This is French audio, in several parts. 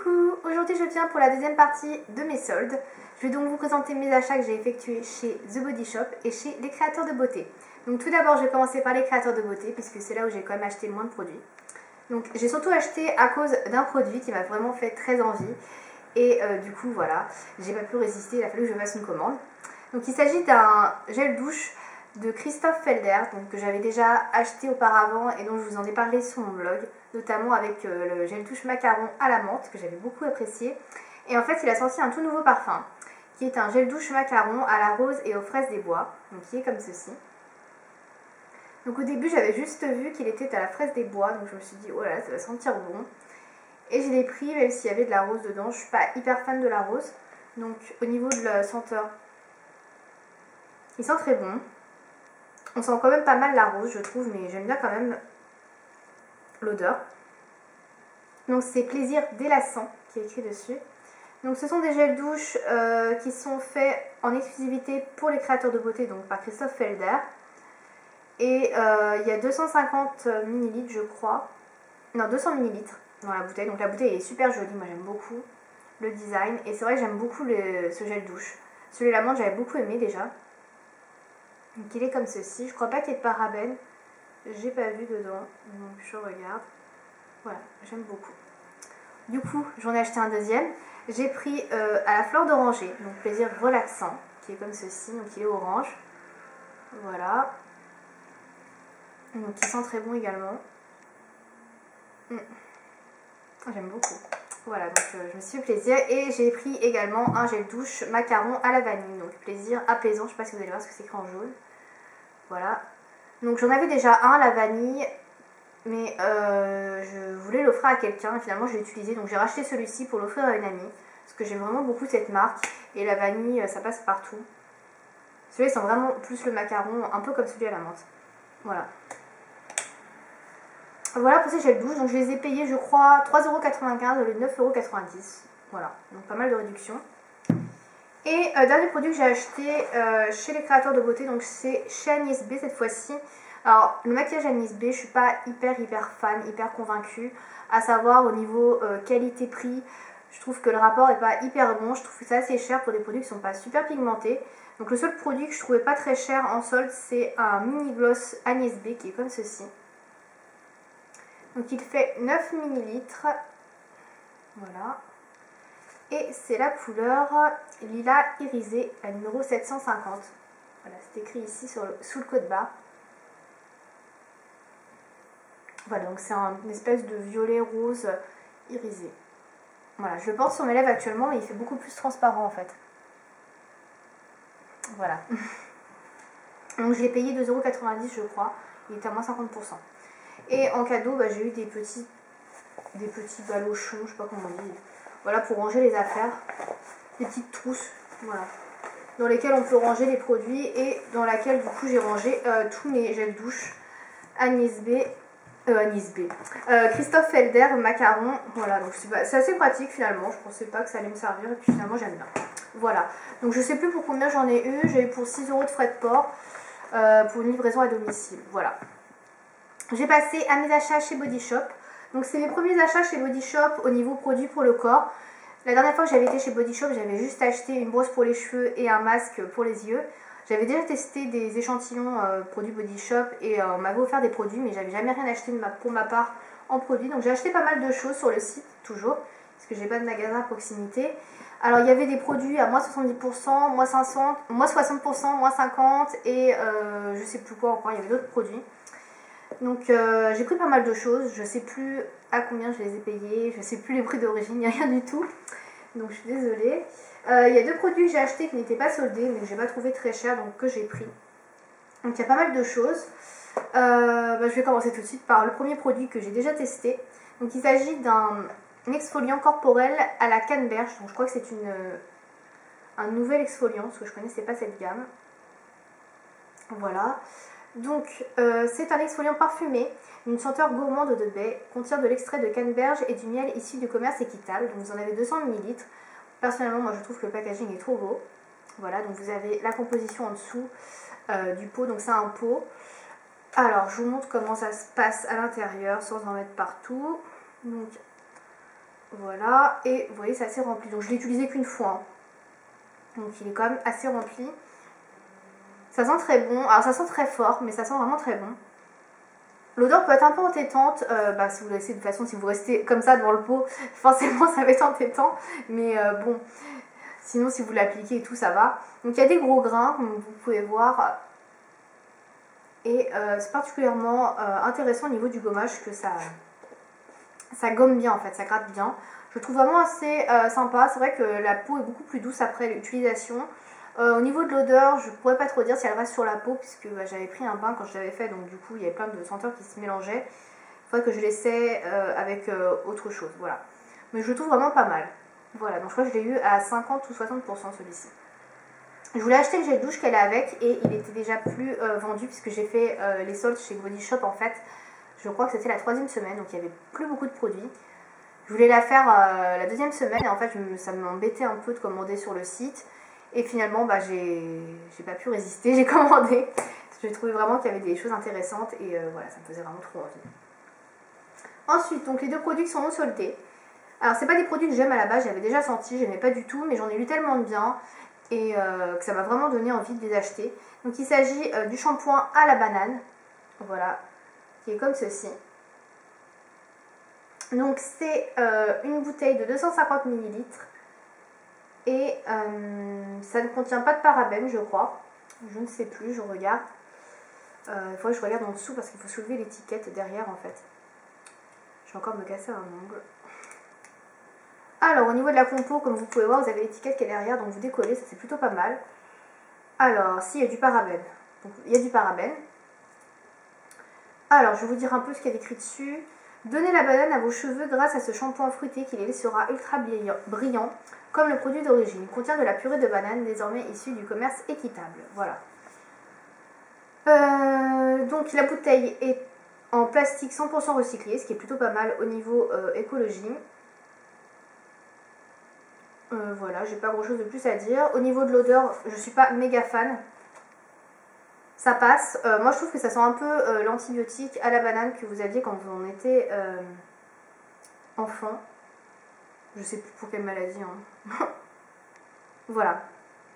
Coucou, aujourd'hui je viens pour la deuxième partie de mes soldes. Je vais donc vous présenter mes achats que j'ai effectués chez The Body Shop et chez les créateurs de beauté. Donc tout d'abord je vais commencer par les créateurs de beauté puisque c'est là où j'ai quand même acheté le moins de produits. Donc j'ai surtout acheté à cause d'un produit qui m'a vraiment fait très envie et du coup voilà, j'ai pas pu résister, il a fallu que je fasse une commande. Donc il s'agit d'un gel douche de Christophe Felder, donc, que j'avais déjà acheté auparavant et dont je vous en ai parlé sur mon blog, notamment avec le gel douche macaron à la menthe que j'avais beaucoup apprécié. Et en fait il a sorti un tout nouveau parfum qui est un gel douche macaron à la rose et aux fraises des bois, donc qui est comme ceci. Donc au début j'avais juste vu qu'il était à la fraise des bois, donc je me suis dit oh là là, ça va sentir bon. Et je l'ai pris même s'il y avait de la rose dedans, je suis pas hyper fan de la rose. Donc au niveau de la senteur, il sent très bon. On sent quand même pas mal la rose je trouve, mais j'aime bien quand même l'odeur. Donc c'est Plaisir délassant qui est écrit dessus. Donc ce sont des gels douche qui sont faits en exclusivité pour les créateurs de beauté, donc par Christophe Felder. Et il y a 250 ml je crois, non 200 ml dans la bouteille. Donc la bouteille est super jolie, moi j'aime beaucoup le design. Et c'est vrai que j'aime beaucoup ce gel douche. Celui à la menthe j'avais beaucoup aimé déjà. Donc il est comme ceci, je crois pas qu'il y ait de parabènes, j'ai pas vu dedans, donc je regarde. Voilà, j'aime beaucoup. Du coup, j'en ai acheté un deuxième. J'ai pris à la fleur d'oranger, donc Plaisir relaxant, qui est comme ceci, donc il est orange. Voilà. Donc il sent très bon également. J'aime beaucoup. Voilà, donc je me suis fait plaisir. Et j'ai pris également un gel douche macaron à la vanille, donc Plaisir apaisant, je sais pas si vous allez voir ce que c'est écrit en jaune. Voilà. Donc j'en avais déjà un, la vanille, mais je voulais l'offrir à quelqu'un et finalement je l'ai utilisé. Donc j'ai racheté celui-ci pour l'offrir à une amie, parce que j'aime vraiment beaucoup cette marque. Et la vanille, ça passe partout. Celui-là, il sent vraiment plus le macaron, un peu comme celui à la menthe. Voilà. Voilà pour ces gels douche, donc je les ai payés je crois 3,95€ au lieu de 9,90€. Voilà, donc pas mal de réduction. Et dernier produit que j'ai acheté chez les créateurs de beauté, donc c'est chez Agnès B cette fois-ci. Alors le maquillage Agnès B, je suis pas hyper fan, hyper convaincue. À savoir au niveau qualité-prix, je trouve que le rapport est pas hyper bon. Je trouve que c'est assez cher pour des produits qui sont pas super pigmentés. Donc le seul produit que je trouvais pas très cher en solde, c'est un mini gloss Agnès B qui est comme ceci. Donc il fait 9 ml. Voilà. Et c'est la couleur Lilas Irisé, la numéro 750. Voilà, c'est écrit ici sous le code barre. Voilà, donc c'est une espèce de violet rose irisé. Voilà, je le porte sur mes lèvres actuellement, mais il fait beaucoup plus transparent en fait. Voilà. Donc je l'ai payé 2,90€ je crois. Il était à moins 50%. Et en cadeau, bah, j'ai eu des petits balochons, je sais pas comment on dit. Voilà, pour ranger les affaires. Des petites trousses, voilà. Dans lesquelles on peut ranger les produits et dans laquelle du coup j'ai rangé tous mes gels douche Agnès B. Christophe Felder macaron. Voilà, donc c'est assez pratique finalement. Je pensais pas que ça allait me servir et puis finalement j'aime bien. Voilà, donc je sais plus pour combien j'en ai eu. J'ai eu pour 6€ de frais de port pour une livraison à domicile. Voilà. J'ai passé à mes achats chez Body Shop. Donc c'est mes premiers achats chez Body Shop au niveau produits pour le corps. La dernière fois que j'avais été chez Body Shop, j'avais juste acheté une brosse pour les cheveux et un masque pour les yeux. J'avais déjà testé des échantillons produits Body Shop et on m'avait offert des produits, mais j'avais jamais rien acheté pour ma part en produits. Donc j'ai acheté pas mal de choses sur le site, toujours, parce que j'ai pas de magasin à proximité. Alors il y avait des produits à moins 70%, moins 60%, moins 50% et je sais plus quoi encore, il y avait d'autres produits. Donc j'ai pris pas mal de choses, je sais plus à combien je les ai payés, je sais plus les prix d'origine, il n'y a rien du tout. Donc je suis désolée. Il y a deux produits que j'ai achetés qui n'étaient pas soldés, mais que j'ai pas trouvé très cher, donc que j'ai pris. Donc il y a pas mal de choses. Je vais commencer tout de suite par le premier produit que j'ai déjà testé. Donc il s'agit d'un exfoliant corporel à la canneberge. Donc je crois que c'est un nouvel exfoliant, parce que je connaissais pas cette gamme. Voilà. Donc c'est un exfoliant parfumé, une senteur gourmande de baie, contient de l'extrait de canneberge et du miel issu du commerce équitable. Donc vous en avez 200 ml. Personnellement, moi je trouve que le packaging est trop beau. Voilà, donc vous avez la composition en dessous du pot, donc c'est un pot. Alors je vous montre comment ça se passe à l'intérieur sans en mettre partout. Donc Voilà, et vous voyez c'est assez rempli, donc je l'ai utilisé qu'une fois, hein. Donc il est quand même assez rempli. Ça sent très bon, alors ça sent très fort, mais ça sent vraiment très bon. L'odeur peut être un peu entêtante, si vous laissez de toute façon, si vous restez comme ça devant le pot, forcément ça va être entêtant, mais bon, sinon si vous l'appliquez et tout, ça va. Donc il y a des gros grains, comme vous pouvez voir, et c'est particulièrement intéressant au niveau du gommage que ça gomme bien en fait, ça gratte bien. Je le trouve vraiment assez sympa, c'est vrai que la peau est beaucoup plus douce après l'utilisation. Au niveau de l'odeur, je pourrais pas trop dire si elle reste sur la peau, puisque j'avais pris un bain quand je l'avais fait, donc du coup il y avait plein de senteurs qui se mélangeaient. Il faudrait que je l'essaie avec autre chose, voilà. Mais je le trouve vraiment pas mal. Voilà, donc je crois que je l'ai eu à 50 ou 60% celui-ci. Je voulais acheter le gel douche qu'elle a avec, et il était déjà plus vendu, puisque j'ai fait les soldes chez Body Shop en fait. Je crois que c'était la 3e semaine, donc il n'y avait plus beaucoup de produits. Je voulais la faire la 2e semaine, et en fait ça m'embêtait un peu de commander sur le site. Et finalement, j'ai pas pu résister, j'ai commandé. J'ai trouvé vraiment qu'il y avait des choses intéressantes, et voilà, ça me faisait vraiment trop envie. Ensuite, donc les 2 produits qui sont non soldés. Alors, c'est pas des produits que j'aime à la base, j'avais déjà senti, j'aimais pas du tout, mais j'en ai lu tellement de bien, et que ça m'a vraiment donné envie de les acheter. Donc, il s'agit du shampoing à la banane, voilà, qui est comme ceci. Donc, c'est une bouteille de 250 ml. Et ça ne contient pas de parabènes, je crois. Je ne sais plus, je regarde. Il faudrait que je regarde en dessous parce qu'il faut soulever l'étiquette derrière en fait. Je vais encore me casser un ongle. Alors, au niveau de la compo, comme vous pouvez voir, vous avez l'étiquette qui est derrière, donc vous décollez, ça c'est plutôt pas mal. Alors, s'il y a du parabène. Donc, il y a du parabène. Alors, je vais vous dire un peu ce qu'il y a écrit dessus. Donnez la banane à vos cheveux grâce à ce shampoing fruité qui les laissera ultra brillants, comme le produit d'origine. Il contient de la purée de banane, désormais issue du commerce équitable. Voilà. Donc la bouteille est en plastique 100% recyclé, ce qui est plutôt pas mal au niveau écologie. Voilà, j'ai pas grand chose de plus à dire. Au niveau de l'odeur, je suis pas méga fan. Ça passe. Moi je trouve que ça sent un peu l'antibiotique à la banane que vous aviez quand vous en étiez enfant. Je sais plus pour quelle maladie. Hein. Voilà.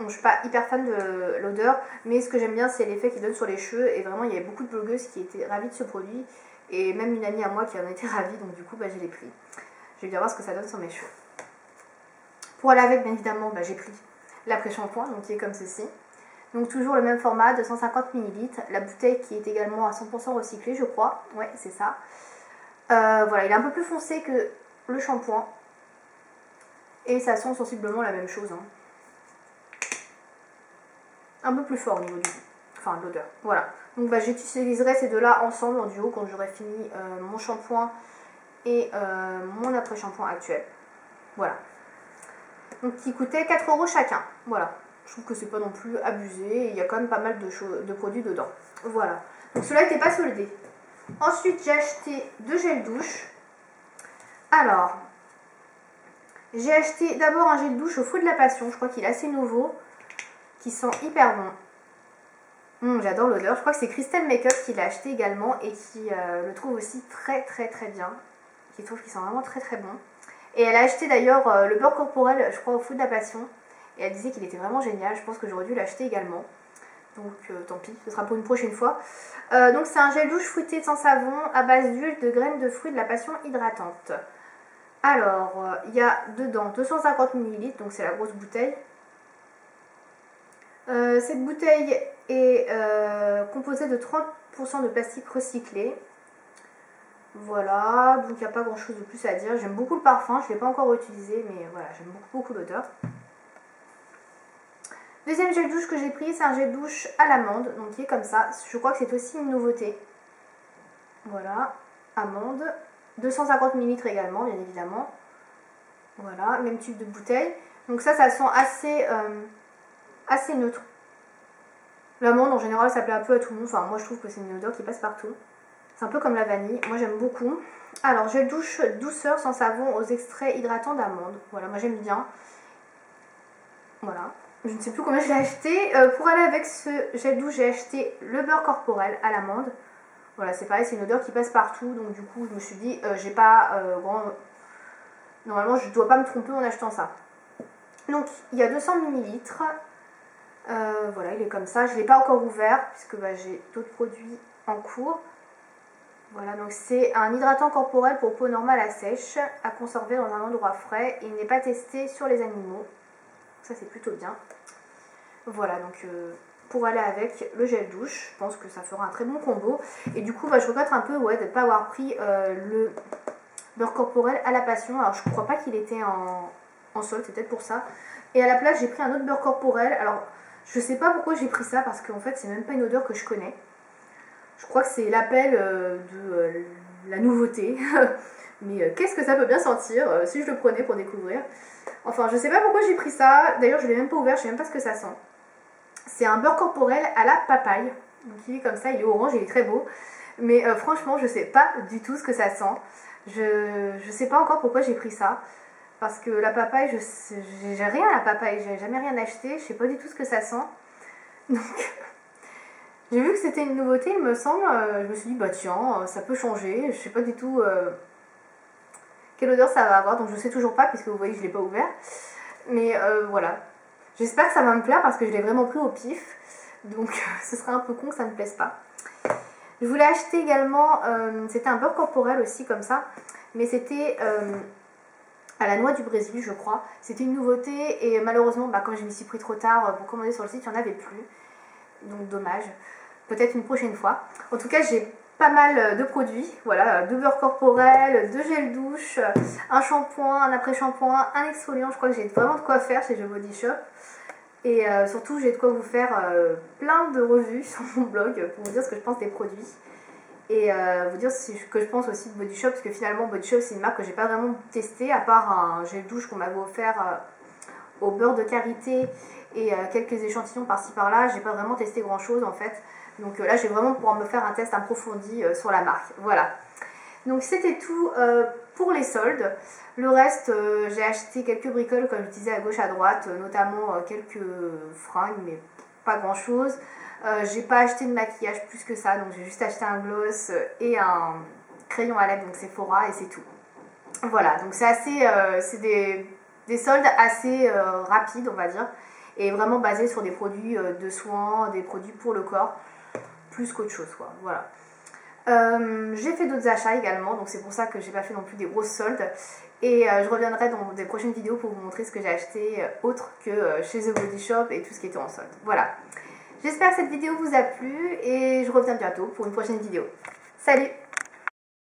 Donc, je suis pas hyper fan de l'odeur, mais ce que j'aime bien c'est l'effet qu'il donne sur les cheveux. Et vraiment il y avait beaucoup de blogueuses qui étaient ravies de ce produit. Et même une amie à moi qui en était ravie, donc du coup je l'ai pris. Je vais bien voir ce que ça donne sur mes cheveux. Pour aller avec, bien évidemment, j'ai pris l'après-shampoing, donc qui est comme ceci. Donc toujours le même format, 250 ml. La bouteille qui est également à 100% recyclée, je crois. Ouais, c'est ça. Voilà, il est un peu plus foncé que le shampoing. Et ça sent sensiblement la même chose. Hein. Un peu plus fort au niveau du goût. Enfin, de l'odeur. Voilà. Donc j'utiliserai ces deux-là ensemble en duo quand j'aurai fini mon shampoing et mon après-shampoing actuel. Voilà. Donc qui coûtait 4 € chacun. Voilà. Je trouve que c'est pas non plus abusé. Et il y a quand même pas mal de produits dedans. Voilà. Donc cela n'était pas soldé. Ensuite, j'ai acheté 2 gels douche. Alors, j'ai acheté d'abord un gel douche au fruit de la passion. Je crois qu'il est assez nouveau. Qui sent hyper bon. J'adore l'odeur. Je crois que c'est Crystal Makeup qui l'a acheté également. Et qui le trouve aussi très bien. Qui trouve qu'il sent vraiment très bon. Et elle a acheté d'ailleurs le beurre corporel, je crois, au fruit de la passion. Et elle disait qu'il était vraiment génial. Je pense que j'aurais dû l'acheter également. Donc tant pis, ce sera pour une prochaine fois. Donc c'est un gel douche fruité sans savon à base d'huile de graines de fruits de la passion hydratante. Alors, il y a dedans 250 ml, donc c'est la grosse bouteille. Cette bouteille est composée de 30% de plastique recyclé. Voilà, donc il n'y a pas grand chose de plus à dire. J'aime beaucoup le parfum, je ne l'ai pas encore utilisé, mais voilà, j'aime beaucoup l'odeur. Deuxième gel douche que j'ai pris, c'est un gel douche à l'amande, donc qui est comme ça. Je crois que c'est aussi une nouveauté. Voilà, amande. 250 ml également, bien évidemment. Voilà, même type de bouteille. Donc ça sent assez neutre. L'amande en général ça plaît un peu à tout le monde. Enfin moi je trouve que c'est une odeur qui passe partout. C'est un peu comme la vanille. Moi j'aime beaucoup. Alors gel douche douceur sans savon aux extraits hydratants d'amande. Voilà, moi j'aime bien. Voilà. Je ne sais plus combien je l'ai acheté. Pour aller avec ce gel douche j'ai acheté le beurre corporel à l'amande. Voilà, c'est pareil, c'est une odeur qui passe partout. Donc du coup je me suis dit j'ai pas Normalement, je ne dois pas me tromper en achetant ça. Donc, il y a 200 ml. Voilà, il est comme ça. Je ne l'ai pas encore ouvert puisque bah, j'ai d'autres produits en cours. Voilà, donc c'est un hydratant corporel pour peau normale à sèche, à conserver dans un endroit frais. Et il n'est pas testé sur les animaux. Ça, c'est plutôt bien. Voilà, donc pour aller avec le gel douche, je pense que ça fera un très bon combo. Et du coup, bah, je regrette un peu de ne pas avoir pris le beurre corporel à la passion. Alors, je crois pas qu'il était en solde, c'est peut-être pour ça. Et à la place, j'ai pris un autre beurre corporel. Alors, je sais pas pourquoi j'ai pris ça, parce qu'en fait, c'est même pas une odeur que je connais. Je crois que c'est l'appel de la nouveauté. Mais qu'est-ce que ça peut bien sentir si je le prenais pour découvrir. Enfin, je sais pas pourquoi j'ai pris ça. D'ailleurs, je l'ai même pas ouvert, je sais même pas ce que ça sent. C'est un beurre corporel à la papaye. Donc il est comme ça, il est orange, il est très beau. Mais franchement, je sais pas du tout ce que ça sent. Je sais pas encore pourquoi j'ai pris ça. Parce que la papaye, j'ai rien à la papaye, j'ai jamais rien acheté, je sais pas du tout ce que ça sent. Donc, j'ai vu que c'était une nouveauté, il me semble. Je me suis dit, bah tiens, ça peut changer. Je sais pas du tout quelle odeur ça va avoir, donc je sais toujours pas, puisque vous voyez que je l'ai pas ouvert. Mais voilà. J'espère que ça va me plaire parce que je l'ai vraiment pris au pif. Donc ce serait un peu con que ça ne me plaise pas. Je voulais acheter également, c'était un beurre corporel aussi comme ça. Mais c'était à la noix du Brésil, je crois. C'était une nouveauté et malheureusement, bah, quand je m'y suis pris trop tard pour commander sur le site, il n'y en avait plus. Donc dommage. Peut-être une prochaine fois. En tout cas, j'ai pas mal de produits. Voilà, de beurre corporel, de gel douche, un shampoing, un après-shampoing, un exfoliant. Je crois que j'ai vraiment de quoi faire chez The Body Shop. Et surtout, j'ai de quoi vous faire plein de revues sur mon blog pour vous dire ce que je pense des produits. Et vous dire ce que je pense aussi de Body Shop, parce que finalement Body Shop c'est une marque que j'ai pas vraiment testée, à part un gel douche qu'on m'avait offert au beurre de karité et quelques échantillons par-ci par-là. J'ai pas vraiment testé grand chose en fait. Donc là je vais vraiment pouvoir me faire un test approfondi sur la marque. Voilà. Donc c'était tout pour les soldes. Le reste, j'ai acheté quelques bricoles comme je disais à gauche à droite, notamment quelques fringues, mais pas grand chose. J'ai pas acheté de maquillage plus que ça, donc j'ai juste acheté un gloss et un crayon à lèvres, donc Sephora, et c'est tout. Voilà, donc c'est assez, c'est des soldes assez rapides, on va dire, et vraiment basés sur des produits de soins, des produits pour le corps, plus qu'autre chose, quoi. Voilà. J'ai fait d'autres achats également, donc c'est pour ça que j'ai pas fait non plus des grosses soldes. Et je reviendrai dans des prochaines vidéos pour vous montrer ce que j'ai acheté autre que chez The Body Shop et tout ce qui était en solde. Voilà. J'espère que cette vidéo vous a plu et je reviens bientôt pour une prochaine vidéo. Salut!